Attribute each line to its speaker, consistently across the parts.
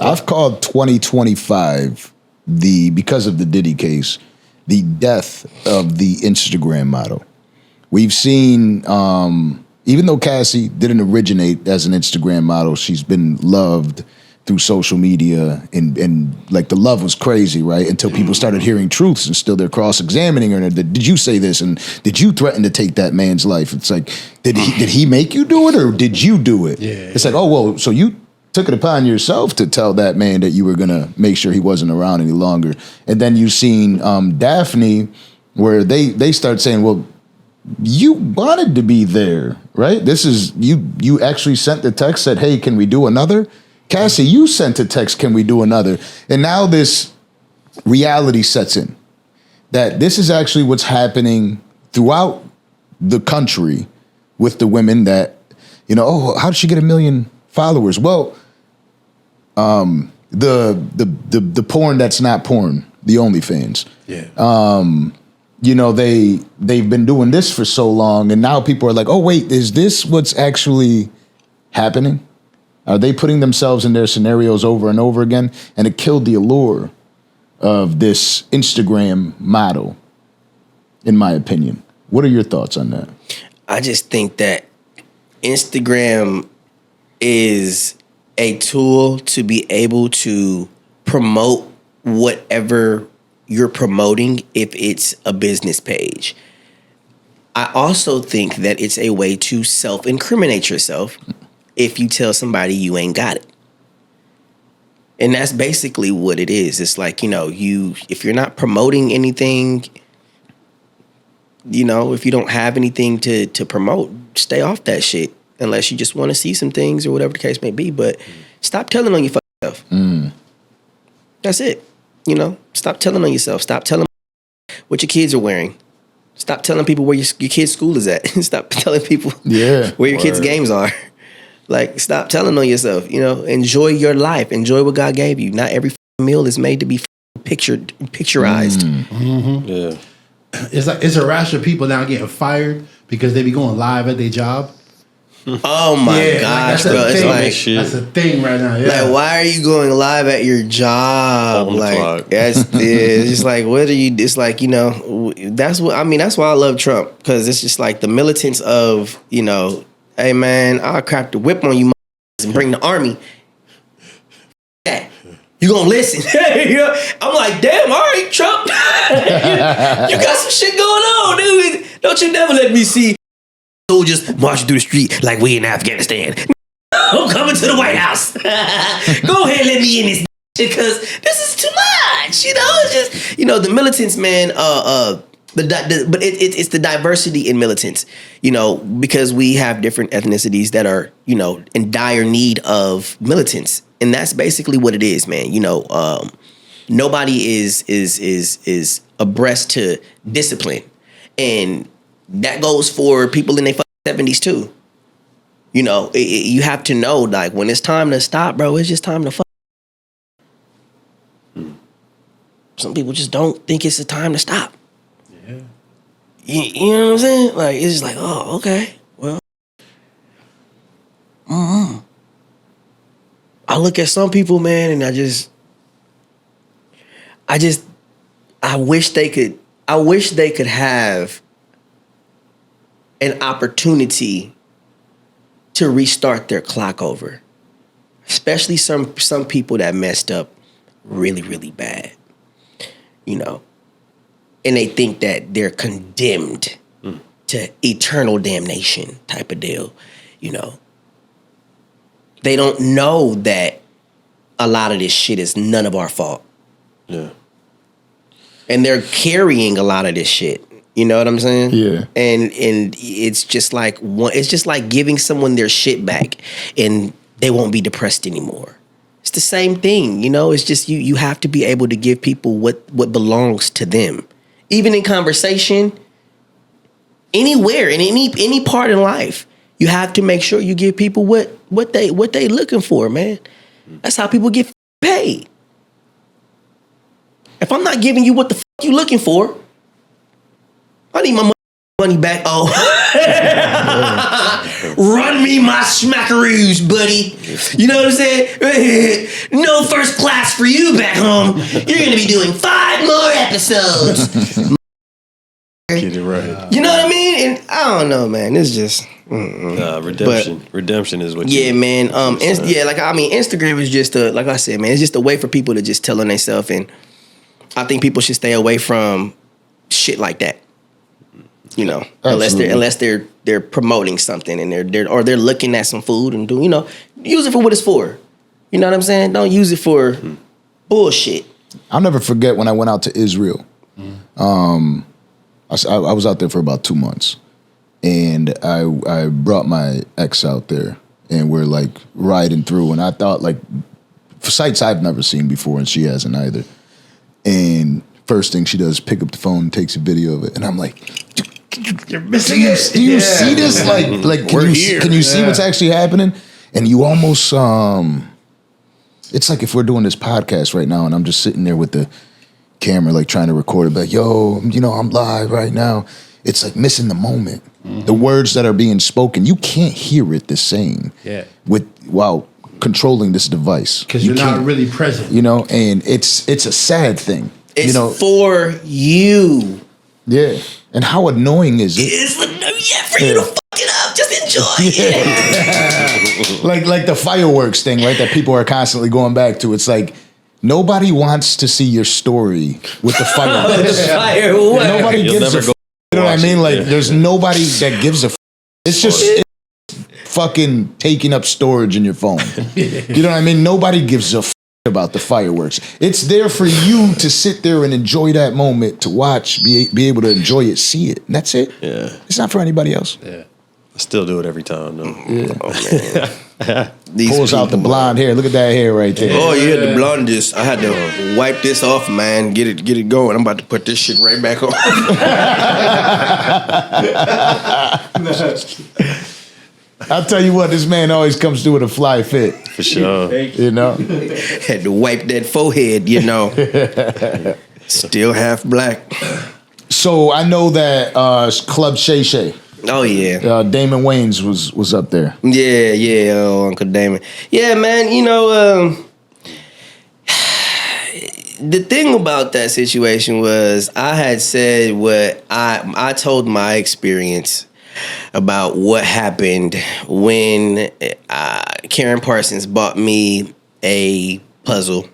Speaker 1: I've called 2025 because of the Diddy case, the death of the Instagram model. We've seen, even though Cassie didn't originate as an Instagram model, she's been loved through social media, and like the love was crazy, right? Until people started hearing truths, and still they're cross-examining her. Did you say this? And did you threaten to take that man's life? It's like, did he make you do it, or did you do it?
Speaker 2: Yeah,
Speaker 1: it's like, oh well, so you took it upon yourself to tell that man that you were gonna make sure he wasn't around any longer. And then you've seen Daphne, where they start saying, well, you wanted to be there, right? This is you actually sent the text, said, hey, can we do another? Cassie, you sent a text, can we do another? And now this reality sets in that this is actually what's happening throughout the country with the women that, oh, how did she get 1 million followers? Well, the porn that's not porn, the OnlyFans.
Speaker 2: Yeah.
Speaker 1: They've been doing this for so long, and now people are like, oh wait, is this what's actually happening? Are they putting themselves in their scenarios over and over again? And it killed the allure of this Instagram model, in my opinion. What are your thoughts on that?
Speaker 3: I just think that Instagram is a tool to be able to promote whatever you're promoting if it's a business page. I also think that it's a way to self-incriminate yourself if you tell somebody you ain't got it. And that's basically what it is. It's like, if you're not promoting anything, if you don't have anything to promote, stay off that shit unless you just want to see some things or whatever the case may be. But stop telling on your fucking self. That's it. Stop telling on yourself. Stop telling what your kids are wearing. Stop telling people where your kid's school is at. Stop telling people where your kids' games are. Like, stop telling on yourself, enjoy your life. Enjoy what God gave you. Not every meal is made to be picturized.
Speaker 2: Mm-hmm. Yeah. It's a rash of people now getting fired because they be going live at their job.
Speaker 3: Oh my gosh, bro.
Speaker 2: It's
Speaker 3: like,
Speaker 2: that's a thing right now. Yeah.
Speaker 3: Like, why are you going live at your job? It's just like, what are you, it's like, that's why I love Trump, because it's just like the militants of, hey man, I'll crack the whip on you and bring the army. You gonna listen? I'm like, damn, all right, Trump. You got some shit going on, dude. Don't you never let me see soldiers marching through the street like we in Afghanistan. I'm coming to the White House. Go ahead, let me in this because this is too much. It's just the militants, man. But it's the diversity in militants, because we have different ethnicities that are, in dire need of militants. And that's basically what it is, man. Nobody is abreast to discipline. And that goes for people in their 70s too. You have to know, like, when it's time to stop, bro, it's just time to fuck. Some people just don't think it's the time to stop.
Speaker 2: Yeah.
Speaker 3: You know what I'm saying? Like, it's just like, oh, okay, well. I look at some people, man, and I wish they could have an opportunity to restart their clock over. Especially some people that messed up really, really bad. And they think that they're condemned to eternal damnation type of deal, They don't know that a lot of this shit is none of our fault.
Speaker 2: Yeah.
Speaker 3: And they're carrying a lot of this shit. You know what I'm saying?
Speaker 1: Yeah.
Speaker 3: And it's just like giving someone their shit back and they won't be depressed anymore. It's the same thing, It's just you have to be able to give people what belongs to them. Even in conversation, anywhere, in any part in life, you have to make sure you give people what they looking for, man. That's how people get paid. If I'm not giving you what the fuck you looking for, I need my money back. Oh, Run me my smackaroos, buddy. You know what I'm saying? No first class for you back home. You're gonna be doing 5 more episodes.
Speaker 4: Get it right.
Speaker 3: You know what I mean? And I don't know, man. It's just
Speaker 4: Redemption. Redemption is what.
Speaker 3: yeah, man. Instagram is just like I said, man. It's just a way for people to just tell on themselves, and I think people should stay away from shit like that. You know, unless they're promoting something and they're looking at some food and do, you know, use it for what it's for. You know what I'm saying? Don't use it for bullshit.
Speaker 1: I'll never forget when I went out to Israel. I was out there for about 2 months, and I brought my ex out there, and we're like riding through, and I thought like sights I've never seen before, and she hasn't either. And first thing she does, pick up the phone, takes a video of it, and I'm like,
Speaker 2: You're missing it.
Speaker 1: Do you see this? Like can you see what's actually happening? And you almost it's like if we're doing this podcast right now, and I'm just sitting there with the camera, like trying to record it, like, yo, you know, I'm live right now. It's like missing the moment. Mm-hmm. The words that are being spoken, you can't hear it the same.
Speaker 2: Yeah.
Speaker 1: While controlling this device,
Speaker 2: because you're not really present.
Speaker 1: You know, and it's a sad thing.
Speaker 3: It's
Speaker 1: you know,
Speaker 3: for you.
Speaker 1: Yeah. And how annoying is it?
Speaker 3: It's for you to fuck it up. Just enjoy it.
Speaker 1: like the fireworks thing, right? That people are constantly going back to. It's like nobody wants to see your story with the fireworks. Nobody gives a. You know what I mean? Like there's nobody that gives a. It's just fucking taking up storage in your phone. You know what I mean? Nobody gives a about the fireworks. It's there for you to sit there and enjoy that moment, to watch, be able to enjoy it, see it. And that's it.
Speaker 4: Yeah.
Speaker 1: It's not for anybody else.
Speaker 4: Yeah. I still do it every time, though.
Speaker 1: Yeah.
Speaker 3: Oh, man.
Speaker 1: Pulls out the blonde hair. Look at that hair right there.
Speaker 3: Oh yeah, the blondest. I had to wipe this off, man. Get it going. I'm about to put this shit right back on.
Speaker 1: I'll tell you what, this man always comes through with a fly fit.
Speaker 4: For sure.
Speaker 1: You know?
Speaker 3: Had to wipe that forehead, you know. Still half black.
Speaker 1: So I know that Club Shay Shay.
Speaker 3: Oh yeah.
Speaker 1: Damon Wayans was up there.
Speaker 3: Yeah, Uncle Damon. Yeah, man, you know, the thing about that situation was I had said what I told my experience about what happened when Karen Parsons bought me a puzzle,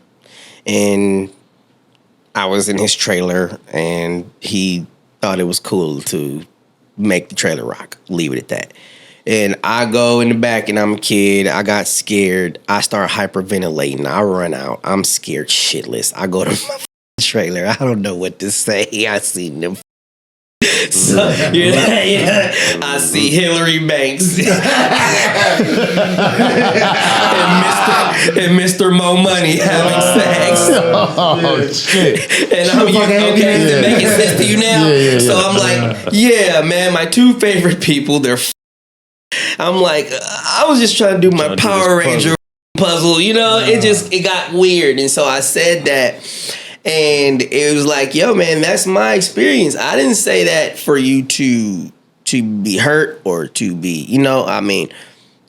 Speaker 3: and I was in his trailer, and he thought it was cool to make the trailer rock. Leave it at that. And I go in the back, and I'm a kid. I got scared. I start hyperventilating. I run out. I'm scared shitless. I go to my trailer. I don't know what to say. I seen them. So, I see Hillary Banks and Mr. Mo Money having sex.
Speaker 1: Oh shit!
Speaker 3: And I'm okay. Is it making sense to you now?
Speaker 1: Yeah.
Speaker 3: So I'm like, yeah, man. My two favorite people. I'm like, I was just trying to do my Power Ranger puzzle. You know, it got weird, and so I said that. And it was like, yo, man, that's my experience. I didn't say that for you to be hurt or to be, you know, I mean,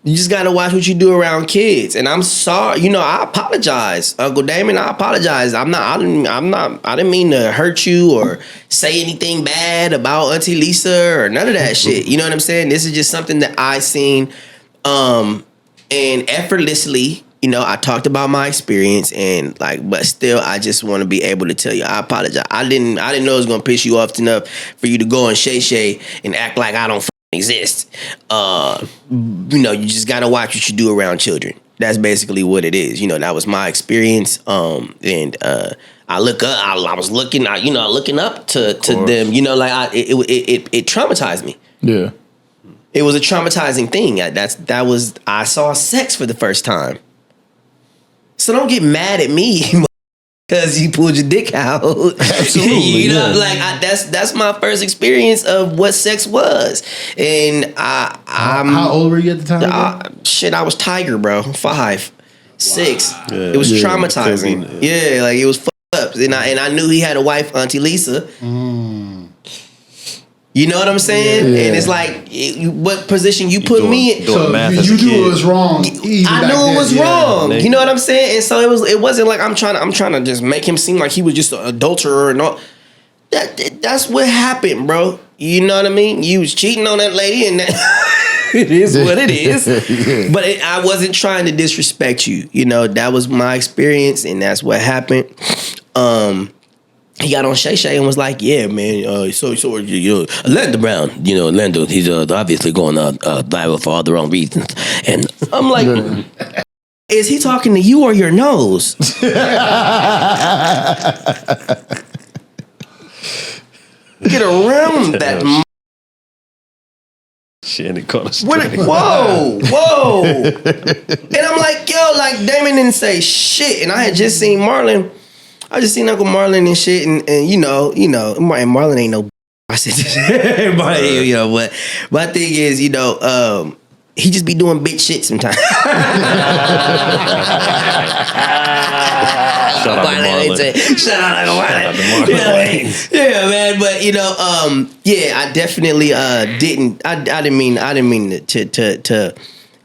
Speaker 3: you just got to watch what you do around kids. And I'm sorry, you know, I apologize, Uncle Damon. I apologize. I didn't mean to hurt you or say anything bad about Auntie Lisa or none of that shit. You know what I'm saying? This is just something that I seen, and effortlessly. You know, I talked about my experience, and like, but still, I just want to be able to tell you, I apologize. I didn't know it was gonna piss you off enough for you to go on Shay Shay and act like I don't exist. You know, you just gotta watch what you do around children. That's basically what it is. You know, that was my experience. And I look up. I was looking. Looking up to them. You know, like it traumatized me.
Speaker 1: Yeah,
Speaker 3: it was a traumatizing thing. I saw sex for the first time. So don't get mad at me because you pulled your dick out.
Speaker 1: Absolutely,
Speaker 3: you know, like that's my first experience of what sex was, and
Speaker 2: how old were you at the time?
Speaker 3: I was Tiger, bro. 5, 6.
Speaker 4: Wow.
Speaker 3: It was traumatizing. Yeah, like it was fucked up, and I knew he had a wife, Auntie Lisa. You know what I'm saying?
Speaker 1: Yeah.
Speaker 3: And it's like, what position you put me in?
Speaker 4: doing math as
Speaker 2: you
Speaker 4: a
Speaker 2: knew
Speaker 4: kid.
Speaker 2: it was wrong.
Speaker 3: I knew it was wrong. You know what I'm saying? And so it wasn't like I'm trying to just make him seem like he was just an adulterer and all. That's what happened, bro. You know what I mean? You was cheating on that lady, and that it is what it is.
Speaker 1: Yeah.
Speaker 3: But I wasn't trying to disrespect you. You know, that was my experience, and that's what happened. He got on Shay Shay and was like, "Yeah, man. So Orlando Brown. You know, Orlando. He's obviously going viral for all the wrong reasons." And I'm like, "Is he talking to you or your nose?" Get around that.
Speaker 4: Shit, and it caught us.
Speaker 3: Whoa. And I'm like, yo, like Damon didn't say shit. And I had just seen Marlon. I just seen Uncle Marlon and shit. And you know, and Marlon ain't no. I said, Marlon, you know, but my thing is, you know, he just be doing bitch shit sometimes.
Speaker 4: Shout out to Marlon.
Speaker 3: Shout out to Marlon. Yeah, man. But you know, I definitely didn't. I didn't mean to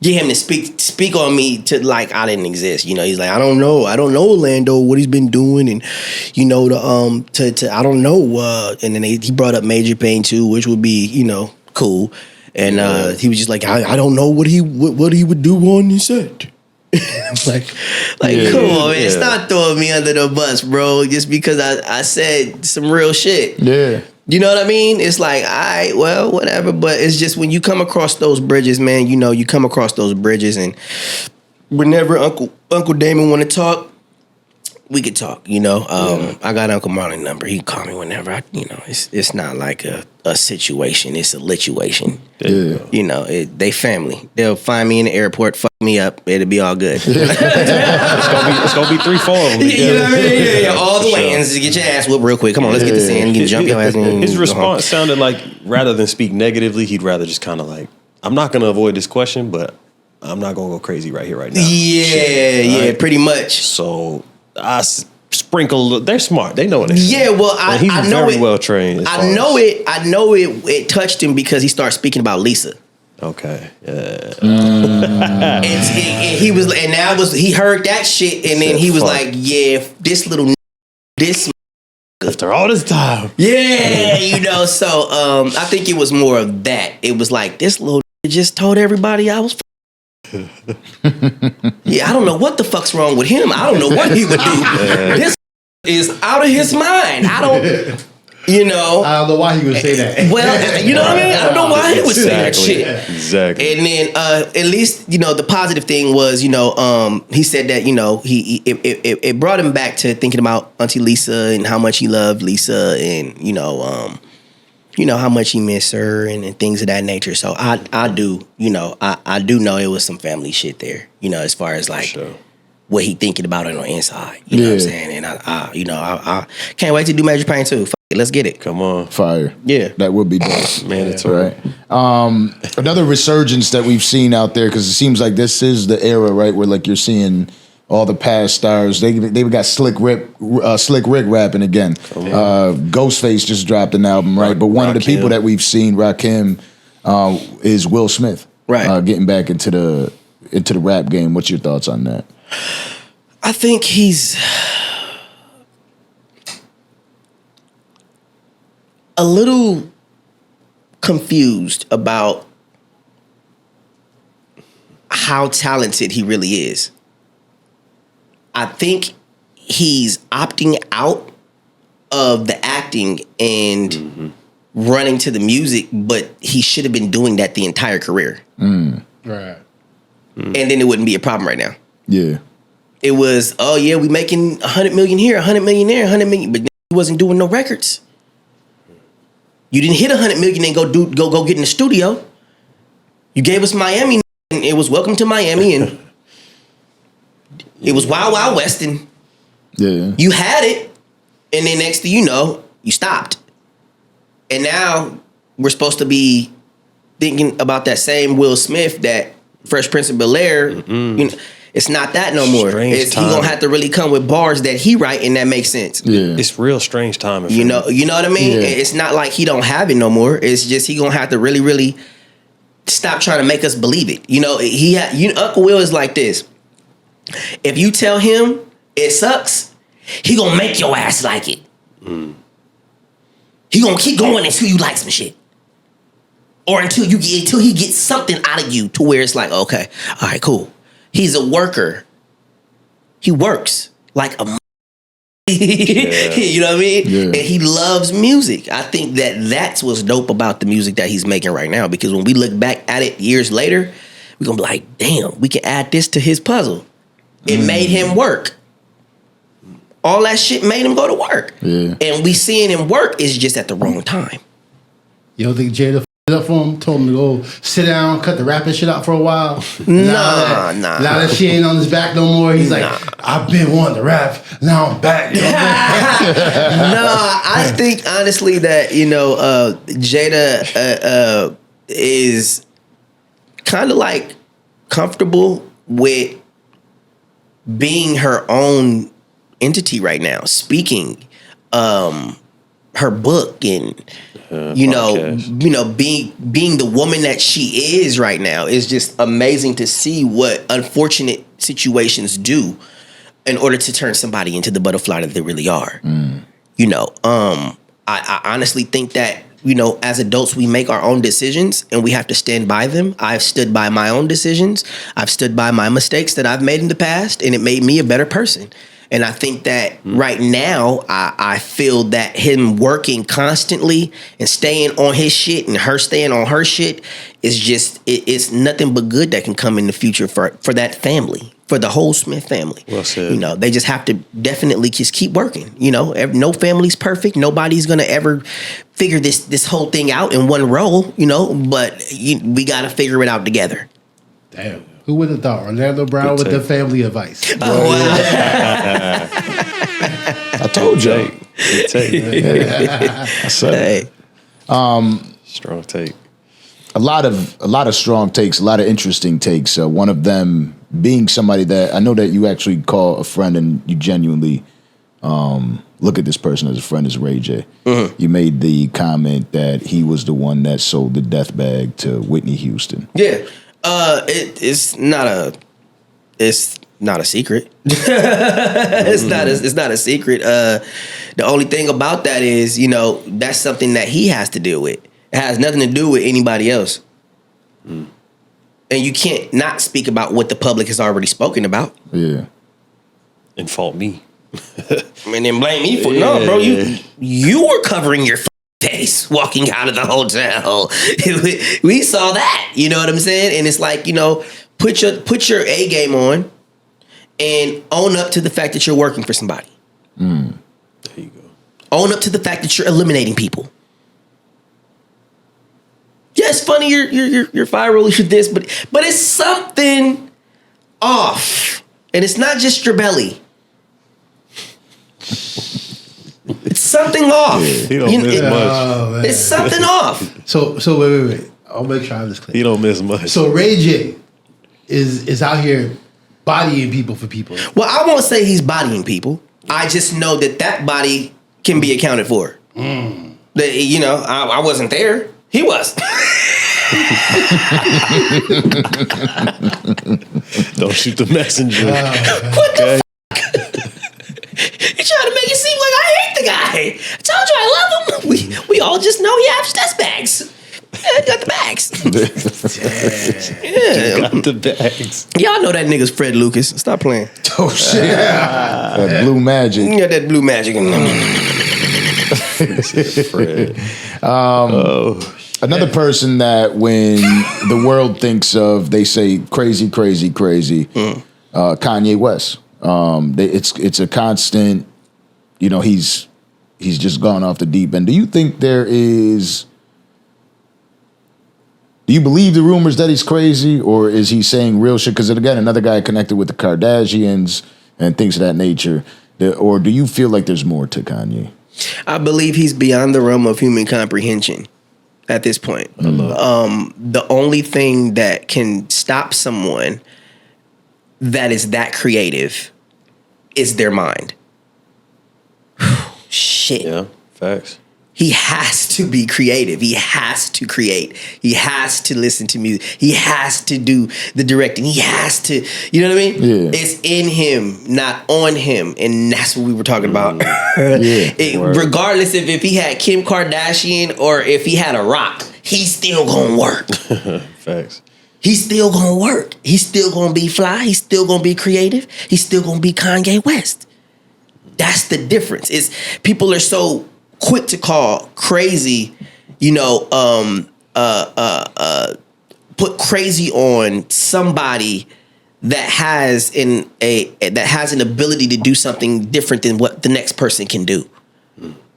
Speaker 3: get him to speak on me to like I didn't exist. You know, he's like, I don't know Orlando, what he's been doing, and you know the I don't know. And then he brought up Major Pain too, which would be, you know, cool. And he was just like, I don't know what he would do on the set. like come on, man, stop throwing me under the bus, bro. Just because I said some real shit.
Speaker 1: Yeah.
Speaker 3: You know what I mean? It's like, all right, well, whatever. But it's just when you come across those bridges, man, you know, you come across those bridges, and whenever Uncle Damon want to talk, we could talk, you know. I got Uncle Marlon's number. He can call me whenever. It's not like a situation. It's a lituation.
Speaker 1: Yeah.
Speaker 3: You know, they family. They'll find me in the airport, fuck me up. It'll be all good.
Speaker 4: It's gonna be 3-4 of them.
Speaker 3: You know what I mean? Yeah. All the Wayans, get your ass whooped real quick. Come on, let's get this in. You can jump your ass in.
Speaker 4: His response sounded like, rather than speak negatively, he'd rather just kind of like, I'm not gonna avoid this question, but I'm not gonna go crazy right here, right now.
Speaker 3: Yeah, pretty much.
Speaker 4: So I sprinkle. They're smart. They know what they're saying.
Speaker 3: Yeah, well,
Speaker 4: And he's
Speaker 3: I know
Speaker 4: very
Speaker 3: it.
Speaker 4: well trained.
Speaker 3: I know it touched him because he started speaking about Lisa.
Speaker 4: Okay. Yeah.
Speaker 3: And he was, and that was, he heard that shit, and then he was like, "Yeah, this
Speaker 4: After all this time.
Speaker 3: yeah, you know." So I think it was more of that. It was like this little just told everybody I was. Yeah, I don't know what the fuck's wrong with him. I don't know what he would do. This is out of his mind. I don't. You know,
Speaker 2: I don't know why he would say that.
Speaker 3: well, you know what I mean? I don't know why he would say that shit.
Speaker 4: Exactly.
Speaker 3: And then at least, you know, the positive thing was, you know, he said that, you know, it brought him back to thinking about Auntie Lisa and how much he loved Lisa, and, you know, how much he missed her and things of that nature. So I do, you know, I do know it was some family shit there, you know, as far as like what he thinking about it on the inside. You know what I'm saying? And I can't wait to do Major Pain too. Let's get it.
Speaker 4: Come on.
Speaker 1: Fire.
Speaker 3: Yeah.
Speaker 1: That would be dope.
Speaker 4: Mandatory.
Speaker 1: Right. Another resurgence that we've seen out there, because it seems like this is the era, right, where like you're seeing all the past stars. They got Slick Rick rapping again. Ghostface just dropped an album, right? But one of the people that we've seen, Rakim, is Will Smith.
Speaker 3: Right.
Speaker 1: Getting back into the rap game. What's your thoughts on that?
Speaker 3: I think he's a little confused about how talented he really is. I think he's opting out of the acting and running to the music, but he should have been doing that the entire career.
Speaker 2: Right.
Speaker 3: And then it wouldn't be a problem right now.
Speaker 1: Yeah.
Speaker 3: It was, oh yeah, we making 100 million here, 100 million there, 100 million, but he wasn't doing no records. You didn't hit 100 million and go get in the studio. You gave us Miami, and it was Welcome to Miami, and it was Wild Wild West, and you had it, and then next thing you know, you stopped. And now we're supposed to be thinking about that same Will Smith, that Fresh Prince of Bel-Air. You know, It's not that no more.
Speaker 4: Strange
Speaker 3: He gonna have to really come with bars that he write and that makes sense.
Speaker 1: Yeah.
Speaker 4: It's real strange timing.
Speaker 3: You know what I mean?
Speaker 1: Yeah.
Speaker 3: It's not like he don't have it no more. It's just he gonna have to really, really stop trying to make us believe it. Uncle Will is like this. If you tell him it sucks, he gonna make your ass like it. He gonna keep going until you like some shit. Or until he gets something out of you to where it's like, okay, all right, cool. He's a worker. He works like a you know what I mean?
Speaker 1: Yeah.
Speaker 3: And he loves music. I think that's what's dope about the music that he's making right now. Because when we look back at it years later, we're gonna be like, damn, we can add this to his puzzle. It made him work. All that shit made him go to work.
Speaker 1: Yeah.
Speaker 3: And we seeing him work is just at the wrong time.
Speaker 2: You don't think Jada f***ed up for him? Told him to go sit down, cut the rapping shit out for a while?
Speaker 3: Nah.
Speaker 2: Now that she ain't on his back no more, he's like, I've been wanting to rap, now I'm back. You know?
Speaker 3: I think honestly that, Jada is kind of like comfortable with being her own entity right now, speaking her book and being the woman that she is right now is just amazing to see what unfortunate situations do in order to turn somebody into the butterfly that they really are. I honestly think that as adults, we make our own decisions and we have to stand by them. I've stood by my own decisions. I've stood by my mistakes that I've made in the past, and it made me a better person. And I think that right now, I feel that him working constantly and staying on his shit and her staying on her shit is just, it's nothing but good that can come in the future for that family, for the whole Smith family.
Speaker 4: Well said.
Speaker 3: They just have to definitely just keep working. No family's perfect. Nobody's going to ever figure this whole thing out in one row, but we got to figure it out together.
Speaker 2: Damn. Who would have thought? Orlando Brown with the family advice.
Speaker 3: Oh, wow.
Speaker 1: I told you.
Speaker 4: Good take.
Speaker 1: I said it.
Speaker 4: Strong take.
Speaker 1: A lot of strong takes, a lot of interesting takes. One of them being somebody that I know that you actually call a friend and you genuinely look at this person as a friend, is Ray J. Mm-hmm. You made the comment that he was the one that sold the death bag to Whitney Houston.
Speaker 3: Yeah. It's not a secret. It's not a secret. The only thing about that is, that's something that he has to deal with. It has nothing to do with anybody else. And you can't not speak about what the public has already spoken about.
Speaker 1: Yeah.
Speaker 4: And fault me.
Speaker 3: And then blame me for no, bro. You were covering your face walking out of the hotel. We saw that. You know what I'm saying? And it's like, put your A game on and own up to the fact that you're working for somebody.
Speaker 4: There you go.
Speaker 3: Own up to the fact that you're eliminating people. Yeah, it's funny you're viral, you this, but it's something off. And it's not just your belly. It's something off.
Speaker 4: He don't miss much.
Speaker 3: It's something off.
Speaker 2: So wait. I'll make sure I have this clear.
Speaker 4: He don't miss much.
Speaker 2: So Ray J is out here bodying people for people.
Speaker 3: Well, I won't say he's bodying people. I just know that body can be accounted for. I wasn't there. He was.
Speaker 4: Don't shoot the messenger.
Speaker 3: What the fuck? You trying to make it seem like I hate the guy. I told you I love him. We all just know he has test bags. Yeah, he got the bags. Yeah.
Speaker 4: Got the bags.
Speaker 3: Y'all know that nigga's Fred Lucas. Stop playing.
Speaker 1: Oh shit! That blue magic.
Speaker 3: Yeah, that blue magic.
Speaker 4: Fred.
Speaker 1: Another person that when the world thinks of, they say crazy. Kanye West. It's a constant. He's just gone off the deep end. Do you think do you believe the rumors that he's crazy, or is he saying real shit? Because again, another guy connected with the Kardashians and things of that nature. Or do you feel like there's more to Kanye?
Speaker 3: I believe he's beyond the realm of human comprehension at this point. The only thing that can stop someone that is that creative is their mind. Shit.
Speaker 4: Yeah, facts.
Speaker 3: He has to be creative. He has to create. He has to listen to music. He has to do the directing. He has to, you know what I mean?
Speaker 1: Yeah.
Speaker 3: It's in him, not on him. And that's what we were talking about. Regardless if he had Kim Kardashian or if he had a rock, he's still gonna work.
Speaker 4: Facts.
Speaker 3: He's still gonna work. He's still gonna be fly. He's still gonna be creative. He's still gonna be Kanye West. That's the difference. Is people are so quick to call crazy, put crazy on somebody that has an ability to do something different than what the next person can do.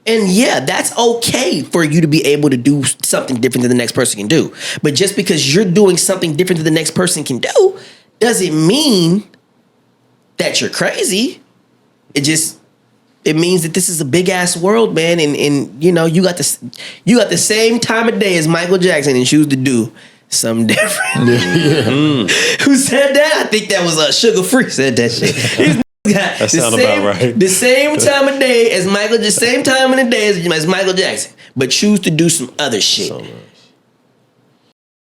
Speaker 3: And yeah, that's okay for you to be able to do something different than the next person can do. But just because you're doing something different than the next person can do, doesn't mean that you're crazy. It means that this is a big ass world, man, and you got the same time of day as Michael Jackson and choose to do something different. Who said that? I think that was Sugar Free said that shit.
Speaker 4: That sounds about right.
Speaker 3: The same time of day as Michael, the same time of the day as Michael Jackson, but choose to do some other shit.
Speaker 4: So nice.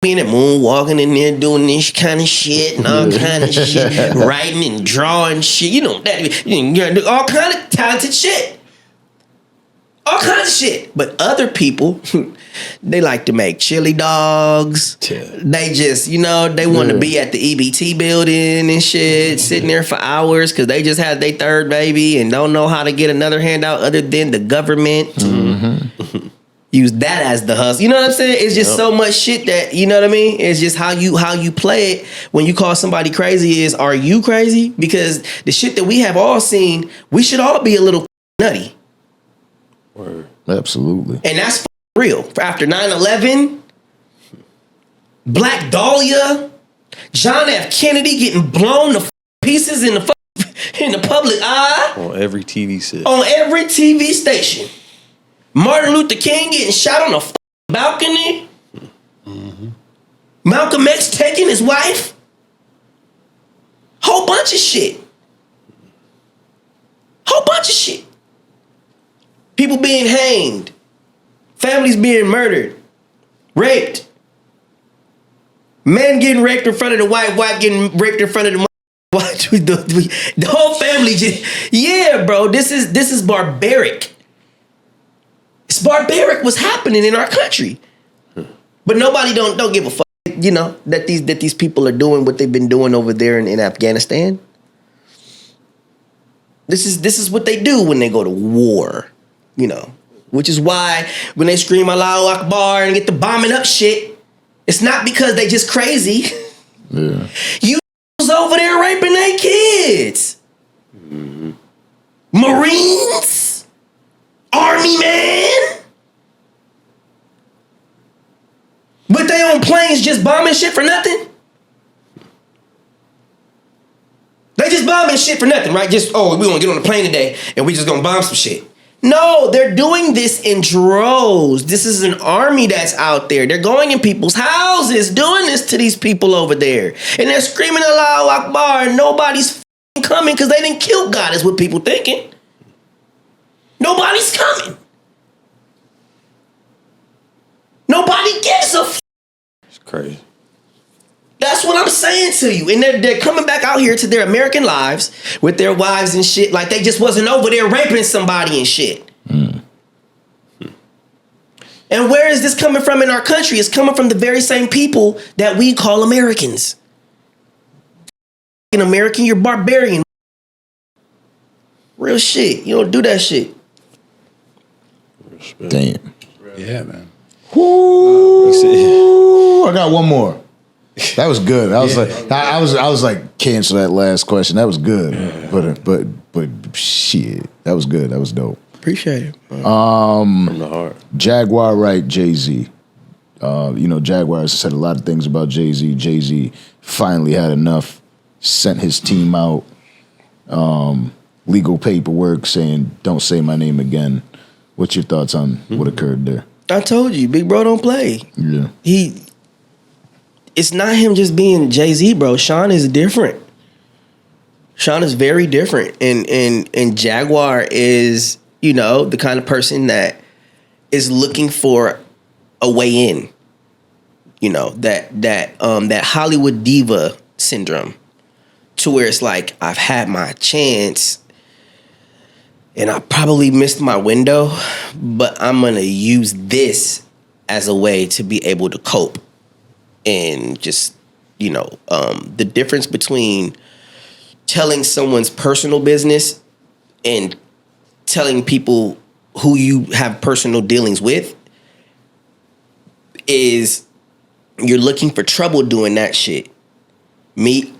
Speaker 3: Being at moonwalking in there doing this kind of shit and all kind of shit, writing and drawing shit. You know that all kind of talented shit, all kinds of shit. But other people, they like to make chili dogs.
Speaker 4: Yeah.
Speaker 3: They just, they want to be at the EBT building and shit, sitting there for hours because they just had their third baby and don't know how to get another handout other than the government. Mm-hmm. Use that as the hustle. You know what I'm saying? It's just so much shit that, you know what I mean? It's just how you play it when you call somebody crazy is, are you crazy? Because the shit that we have all seen, we should all be a little nutty.
Speaker 4: Word.
Speaker 1: Absolutely.
Speaker 3: And that's real. After 9/11, Black Dahlia, John F. Kennedy getting blown to pieces in the public eye.
Speaker 4: On every TV set.
Speaker 3: On every TV station. Martin Luther King getting shot on a balcony. Mm-hmm. Malcolm X taking his wife. Whole bunch of shit. Whole bunch of shit. People being hanged. Families being murdered. Raped. Men getting raped in front of the wife getting raped in front of the the whole family just, yeah, bro, this is barbaric. It's barbaric what's happening in our country. But nobody don't give a fuck, that these people are doing what they've been doing over there in Afghanistan. This is what they do when they go to war, which is why when they scream Allahu Akbar and get the bombing up shit, it's not because they just crazy.
Speaker 1: Yeah.
Speaker 3: You was over there raping their kids. Mm-hmm. Marines. Army man. But they on planes just bombing shit for nothing? They just bombing shit for nothing, right? Just, we gonna get on the plane today and we just gonna bomb some shit. No, they're doing this in droves. This is an army that's out there. They're going in people's houses doing this to these people over there. And they're screaming Allahu Akbar and nobody's coming because they didn't kill God is what people thinking. Nobody's coming. Nobody gives a f***.
Speaker 4: It's crazy.
Speaker 3: That's what I'm saying to you. And they're coming back out here to their American lives with their wives and shit like they just wasn't over there raping somebody and shit. Mm. And where is this coming from in our country? It's coming from the very same people that we call Americans. In American, you're barbarian. Real shit. You don't do that shit.
Speaker 4: Respect.
Speaker 1: Damn.
Speaker 2: Yeah, man.
Speaker 1: Ooh, I got one more. That was good. I was like, cancel that last question. That was good. Yeah. But shit, that was good. That was dope.
Speaker 3: Appreciate it.
Speaker 4: From the heart.
Speaker 1: Jaguar Wright, Jay-Z. Jaguar has said a lot of things about Jay-Z. Jay-Z finally had enough, sent his team out, legal paperwork saying, don't say my name again. What's your thoughts on what occurred there?
Speaker 3: I told you, big bro don't play.
Speaker 1: Yeah.
Speaker 3: It's not him just being Jay-Z, bro. Sean is different. Sean is very different, and Jaguar is, you know, the kind of person that is looking for a way in. You know, that Hollywood diva syndrome, to where it's like, I've had my chance and I probably missed my window, but I'm gonna use this as a way to be able to cope. And just, you know, the difference between telling someone's personal business and telling people who you have personal dealings with is, you're looking for trouble doing that shit. Me,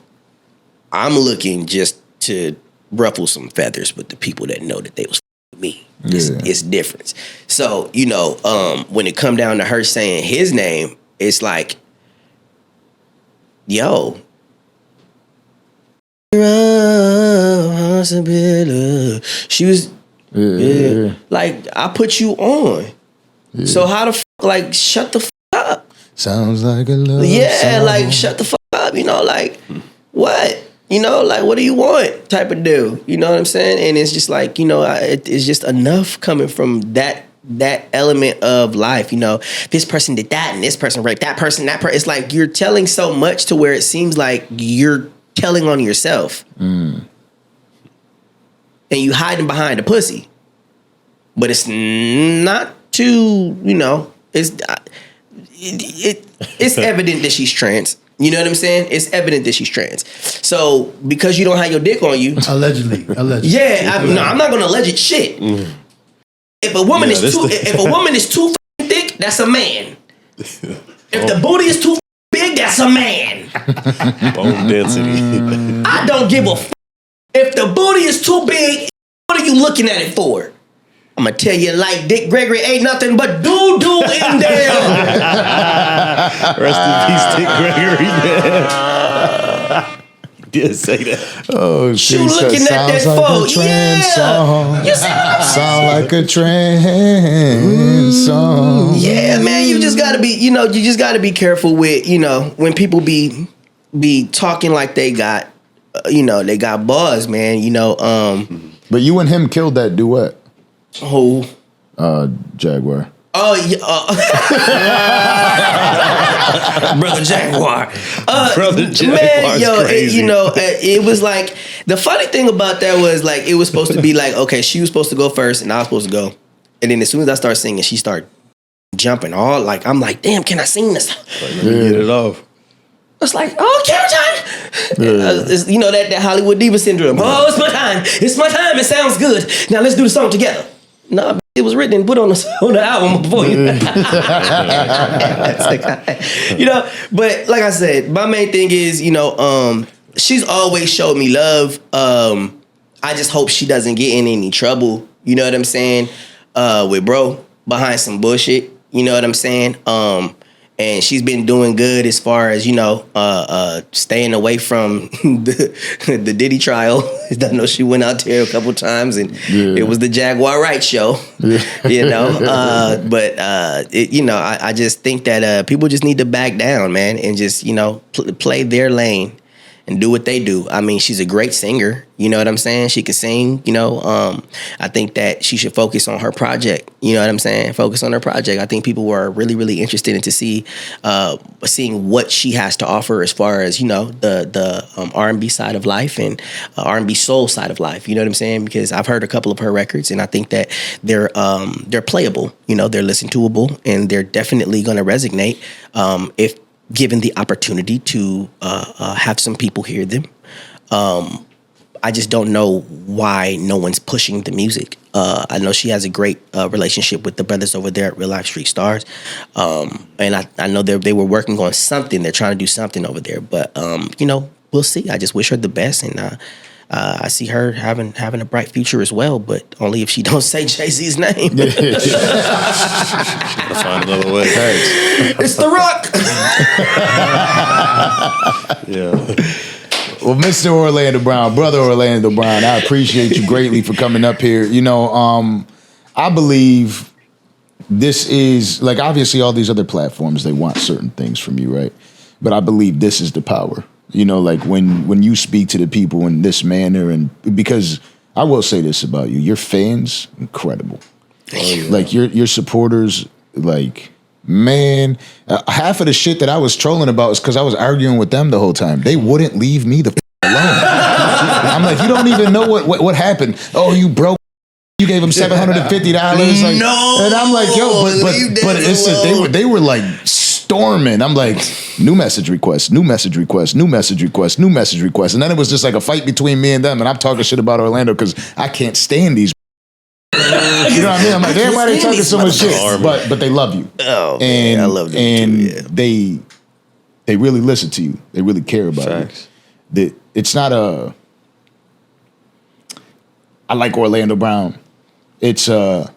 Speaker 3: I'm looking just to ruffle some feathers with the people that know that they was with me. It's different. So, you know, when it come down to her saying his name, it's like, yo, she was like, I put you on. So how the fuck, like, shut the fuck up.
Speaker 1: Sounds like a love
Speaker 3: song.
Speaker 1: Like
Speaker 3: shut the fuck up, you know, like, what? You know, like, what do you want type of deal? You know what I'm saying? And it's just like, you know, it's just enough coming from that element of life. You know, this person did that and this person raped that person, it's like you're telling so much to where it seems like you're telling on yourself. And you hiding behind a pussy. But it's not too, you know, it's evident that she's trans. You know what I'm saying? It's evident that she's trans. So because you don't have your dick on you,
Speaker 2: allegedly.
Speaker 3: Yeah, I'm not gonna allege shit. If a woman is too f***ing thick, that's a man. If the booty is too big, that's a man.
Speaker 4: Bone density.
Speaker 3: I don't give a f***. If the booty is too big, what are you looking at it for? I'm gonna tell you, like Dick Gregory ain't nothing but doo-doo in there.
Speaker 4: Rest in peace, Dick Gregory, man. He did say that.
Speaker 1: Oh,
Speaker 3: you looking at that phone?
Speaker 1: Song.
Speaker 3: You see what I'm saying?
Speaker 1: Sound like a trans song.
Speaker 3: Yeah, man, you just gotta be, you know, you just gotta be careful with, you know, when people be talking like they got, you know, they got buzz, man, you know.
Speaker 1: But you and him killed that duet.
Speaker 3: Who?
Speaker 1: Jaguar.
Speaker 3: Oh, yeah. Brother Jaguar.
Speaker 4: Brother Jaguar.
Speaker 3: Man, yo,
Speaker 4: crazy.
Speaker 3: it was like, the funny thing about that was, like, it was supposed to be like, okay, she was supposed to go first and I was supposed to go. And then as soon as I started singing, she started jumping all like, I'm like, damn, can I sing this?
Speaker 4: Let me get it off.
Speaker 3: It's like, oh, camera time. You know, that Hollywood diva syndrome. Oh, it's my time. It's my time. It sounds good. Now let's do the song together. No, it was written and put on the album before you. You know, but like I said, my main thing is, you know, she's always showed me love. I just hope she doesn't get in any trouble. You know what I'm saying? With bro behind some bullshit. You know what I'm saying? And she's been doing good as far as, you know, staying away from the Diddy trial. I know she went out there a couple times and it was the Jaguar Wright show, you know. But, you know, I just think that people just need to back down, man, and just, you know, play their lane and do what they do. I mean, she's a great singer. You know what I'm saying? She can sing, you know. I think that she should focus on her project. You know what I'm saying? Focus on her project. I think people were really, really interested in to see, seeing what she has to offer as far as, you know, the R&B side of life and R&B soul side of life. You know what I'm saying? Because I've heard a couple of her records and I think that they're playable. You know, they're listen toable and they're definitely going to resonate if given the opportunity to have some people hear them. I just don't know why no one's pushing the music. I know she has a great relationship with the brothers over there at Real Life Street Stars. And I know they were working on something. They're trying to do something over there. But, you know, we'll see. I just wish her the best. And I see her having a bright future as well, but only if she don't say Jay-Z's name.
Speaker 4: Gotta find another way.
Speaker 3: It's The Rock.
Speaker 4: Yeah.
Speaker 1: Well, Mr. Orlando Brown, brother Orlando Brown, I appreciate you greatly for coming up here. You know, I believe this is, like, obviously all these other platforms, they want certain things from you, right? But I believe this is the power. You know, like when you speak to the people in this manner, and because I will say this about you, your fans incredible. Oh, yeah. Like your supporters, like man, half of the shit that I was trolling about is because I was arguing with them the whole time. They wouldn't leave me the alone. I'm like, you don't even know what happened. Oh, you broke. You gave him $750. Like,
Speaker 3: no,
Speaker 1: and I'm like, yo, but it's they were like storming. I'm like, new message request, new message request, new message request, new message request, and then it was just like a fight between me and them. And I'm talking shit about Orlando because I can't stand these. You know what I mean? I'm like, damn, why they talking so much shit? But they love you.
Speaker 3: Oh,
Speaker 1: and
Speaker 3: man, I love them
Speaker 1: and
Speaker 3: too. Yeah.
Speaker 1: they really listen to you. They really care about
Speaker 4: Facts.
Speaker 1: you. It's not a. I like Orlando Brown. It's I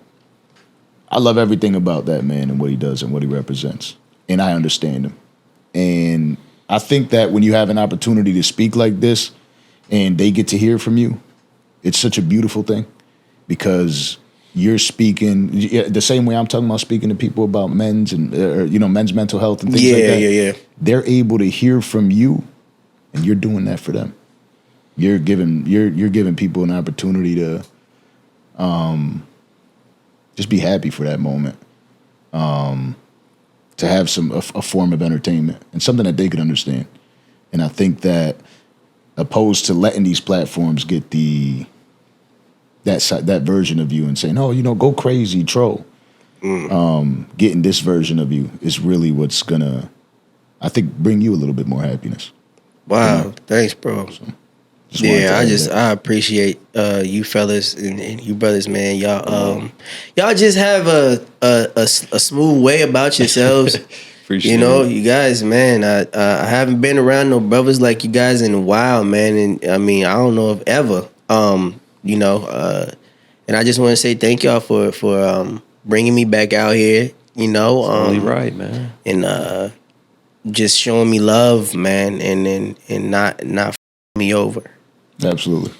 Speaker 1: love everything about that man and what he does and what he represents, and I understand him. And I think that when you have an opportunity to speak like this, and they get to hear from you, it's such a beautiful thing. Because you're speaking the same way I'm talking about speaking to people about men's and men's mental health and things like that.
Speaker 3: Yeah.
Speaker 1: They're able to hear from you, and you're doing that for them. You're giving people an opportunity to just be happy for that moment, to have a form of entertainment and something that they could understand. And I think that opposed to letting these platforms get that version of you and saying, oh, go crazy, troll. Getting this version of you is really what's gonna, I think, bring you a little bit more happiness.
Speaker 3: Wow, thanks, bro.
Speaker 1: So,
Speaker 3: I appreciate you fellas and you brothers, man. Y'all just have a smooth way about yourselves.
Speaker 4: Appreciate
Speaker 3: you guys, man. I haven't been around no brothers like you guys in a while, man. And I mean, I don't know if ever. And I just want to say thank y'all for bringing me back out here.
Speaker 4: Only right, man.
Speaker 3: And just showing me love, man, and not me over.
Speaker 1: Absolutely.